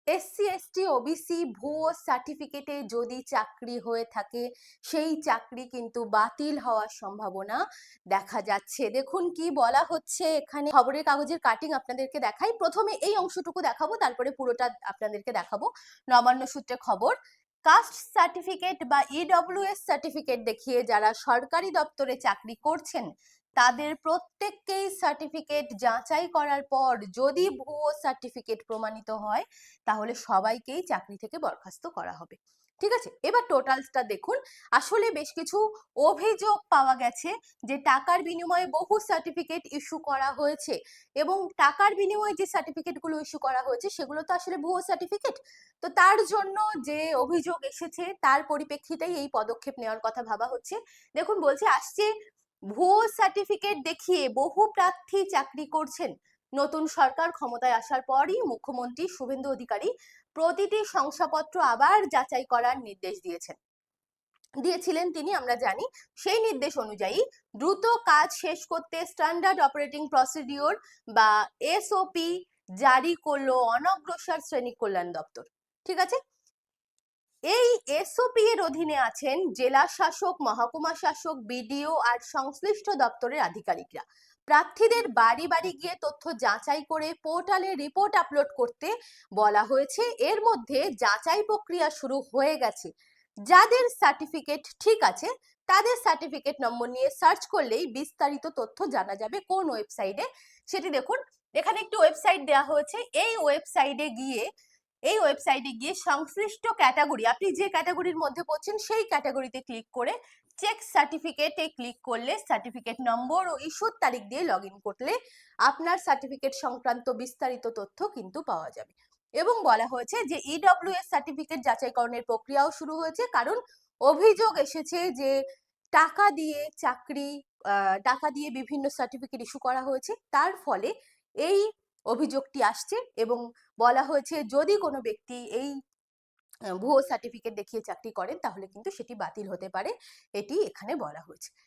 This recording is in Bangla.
এসসি এসটি ওবিসি ভুয়ো সার্টিফিকেটে যদি চাকরি হয়ে থাকে সেই চাকরি কিন্তু বাতিল হওয়ার সম্ভাবনা দেখা যাচ্ছে। দেখুন কি বলা হচ্ছে এখানে, খবরের কাগজের কাটিং আপনাদেরকে দেখাই। প্রথমে এই অংশটুকু দেখাবো, তারপরে পুরোটা আপনাদেরকে দেখাবো। নবান্ন সূত্রে খবর, কাস্ট সার্টিফিকেট বা ইডব্লিউএস সার্টিফিকেট দেখিয়ে যারা সরকারি দপ্তরে চাকরি করছেন তাদের প্রত্যেককেই সার্টিফিকেট যাচাই করার পর যদি ভুয়ো সার্টিফিকেট প্রমাণিত হয় তাহলে সবাইকেই চাকরি থেকে বরখাস্ত করা হবে। ঠিক আছে, এবার টোটালসটা দেখুন। আসলে বেশ কিছু অভিযোগ পাওয়া গেছে যে টাকার বিনিময়ে বহু সার্টিফিকেট ইস্যু করা হয়েছে, এবং টাকার বিনিময়ে যে সার্টিফিকেটগুলো ইস্যু করা হয়েছে সেগুলো তো আসলে ভুয়ো সার্টিফিকেট। তো তার জন্য যে অভিযোগ এসেছে তার পরিপ্রেক্ষিতেই এই পদক্ষেপ নেওয়ার কথা ভাবা হচ্ছে। দেখুন বলছে, আসছে ভুয়ো সার্টিফিকেট দেখিয়ে বহু প্রার্থী চাকরি করছেন। নতুন সরকার ক্ষমতায় আসার পরই মুখ্যমন্ত্রী শুভেন্দু অধিকারী প্রতিটি শংসাপত্র আবার যাচাই করার নির্দেশ দিয়েছিলেন তিনি, আমরা জানি। সেই নির্দেশ অনুযায়ী দ্রুত কাজ শেষ করতে স্ট্যান্ডার্ড অপারেটিং প্রসিডিওর বা এসওপি জারি করলো অনগ্রসর শ্রেণী কল্যাণ দপ্তর। ঠিক আছে, এই এসওপি এর অধীনে আছেন জেলা শাসক, মহকুমা শাসক, বিডিও আর সংশ্লিষ্ট দপ্তরের আধিকারিকরা। প্রার্থীদের বাড়ি বাড়ি গিয়ে তথ্য যাচাই করে পোর্টালে রিপোর্ট আপলোড করতে বলা হয়েছে। এর মধ্যে যাচাই প্রক্রিয়া শুরু হয়ে গেছে। যাদের সার্টিফিকেট ঠিক আছে তাদের সার্টিফিকেট নম্বর নিয়ে সার্চ করলেই বিস্তারিত তথ্য জানা যাবে। কোন ওয়েবসাইটে সেটি দেখুন, এখানে একটি ওয়েবসাইট দেওয়া হয়েছে। এই ওয়েবসাইটে গিয়ে সংশ্লিষ্ট ক্যাটাগরি, আপনি যে ক্যাটাগরির মধ্যে পড়ছেন সেই ক্যাটাগরিতে ক্লিক করে চেক সার্টিফিকেটে ক্লিক করলে সার্টিফিকেট নম্বর ও ইস্যুর তারিখ দিয়ে লগইন করলে আপনার সার্টিফিকেট সংক্রান্ত বিস্তারিত তথ্য কিন্তু পাওয়া যাবে। এবং বলা হয়েছে যে ইডব্লিউএস সার্টিফিকেট যাচাইকরণের প্রক্রিয়াও শুরু হয়েছে, কারণ অভিযোগ এসেছে যে টাকা দিয়ে বিভিন্ন সার্টিফিকেট ইস্যু করা হয়েছে। তার ফলে এই অভিযোগটি আসছে, এবং বলা হয়েছে যদি কোনো ব্যক্তি এই ভুয়ো সার্টিফিকেট দেখিয়ে চাকরি করেন তাহলে কিন্তু সেটি বাতিল হতে পারে, এটি এখানে বলা হয়েছে।